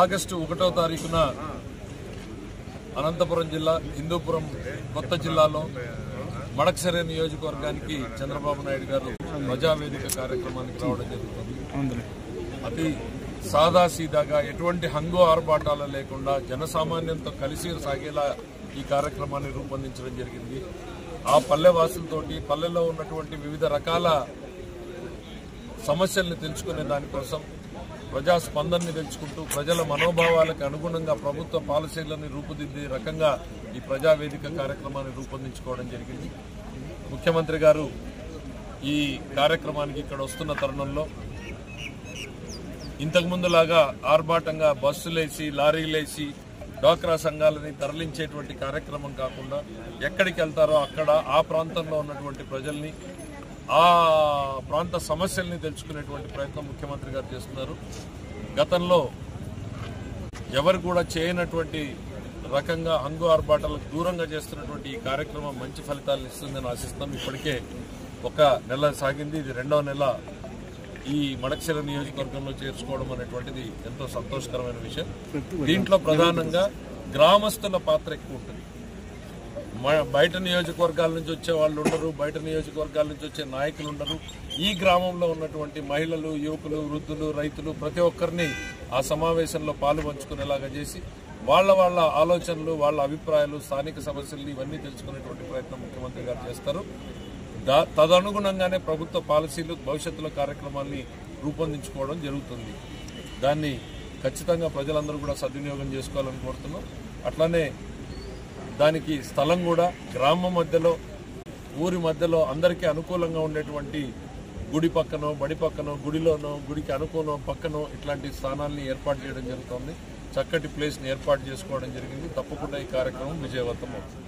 August 1వ తారీఖున అనంతపురం జిల్లా హిందూపురం కొత్త జిల్లాలో మడకసిర నియోజకవర్గానికి చంద్రబాబు నాయుడు గారు ప్రజావేదిక కార్యక్రమానికి రావడం జరుగుతుంది. అతి సాదాసీదాగా ఎటువంటి హంగు ఆర్భాటాలు లేకుండా జనసామాన్యంతో కలిసి సాగేలా ఈ కార్యక్రమాన్ని రూపొందించడం జరిగింది. ఆ పల్లె వాసులతోటి పల్లెల్లో ఉన్నటువంటి వివిధ రకాల సమస్యల్ని తెలుసుకునే దానికోసం ప్రజా స్పందనని తెలుసుకుంటూ ప్రజల మనోభావాలకు అనుగుణంగా ప్రభుత్వ పాలసీలను రూపుదిద్దే రకంగా ఈ ప్రజావేదిక కార్యక్రమాన్ని రూపొందించుకోవడం జరిగింది. ముఖ్యమంత్రి గారు ఈ కార్యక్రమానికి ఇక్కడ వస్తున్న తరుణంలో ఇంతకుముందులాగా ఆర్భాటంగా బస్సులేసి లారీలేసి డ్వాక్రా సంఘాలని తరలించేటువంటి కార్యక్రమం కాకుండా ఎక్కడికి వెళ్తారో అక్కడ ఆ ప్రాంతంలో ఉన్నటువంటి ప్రజల్ని ఆ ప్రాంత సమస్యల్ని తెలుసుకునేటువంటి ప్రయత్నం ముఖ్యమంత్రి గారు చేస్తున్నారు. గతంలో ఎవరు కూడా చేయనటువంటి రకంగా హంగు ఆర్భాటాలకు దూరంగా చేస్తున్నటువంటి ఈ కార్యక్రమం మంచి ఫలితాలను ఇస్తుందని ఆశిస్తాం. ఇప్పటికే 1 నెల సాగింది, ఇది 2వ నెల ఈ మడకసిర నియోజకవర్గంలో చేర్చుకోవడం అనేటువంటిది ఎంతో సంతోషకరమైన విషయం. దీంట్లో ప్రధానంగా గ్రామస్తుల పాత్ర ఎక్కువ ఉంటుంది. బయట నియోజకవర్గాల నుంచి వచ్చే వాళ్ళు ఉండరు, బయట నియోజకవర్గాల నుంచి వచ్చే నాయకులు ఉండరు. ఈ గ్రామంలో ఉన్నటువంటి మహిళలు, యువకులు, వృద్ధులు, రైతులు ప్రతి ఒక్కరిని ఆ సమావేశంలో పాలు పంచుకునేలాగా చేసి వాళ్ళ ఆలోచనలు, వాళ్ళ అభిప్రాయాలు, స్థానిక సమస్యలు ఇవన్నీ తెలుసుకునేటువంటి ప్రయత్నం ముఖ్యమంత్రి గారు చేస్తారు. తదనుగుణంగానే ప్రభుత్వ పాలసీలు, భవిష్యత్తులో కార్యక్రమాన్ని రూపొందించుకోవడం జరుగుతుంది. దాన్ని ఖచ్చితంగా ప్రజలందరూ కూడా సద్వినియోగం చేసుకోవాలని కోరుతున్నాం. అట్లానే దానికి స్థలం కూడా గ్రామం మధ్యలో, ఊరి మధ్యలో అందరికీ అనుకూలంగా ఉండేటువంటి గుడి పక్కనో, బడి పక్కనో, గుడిలోనో, గుడికి అనుకూలం పక్కనో ఇట్లాంటి స్థానాల్ని ఏర్పాటు చేయడం జరుగుతుంది. చక్కటి ప్లేస్ని ఏర్పాటు చేసుకోవడం జరిగింది. తప్పకుండా ఈ కార్యక్రమం విజయవంతం అవుతుంది.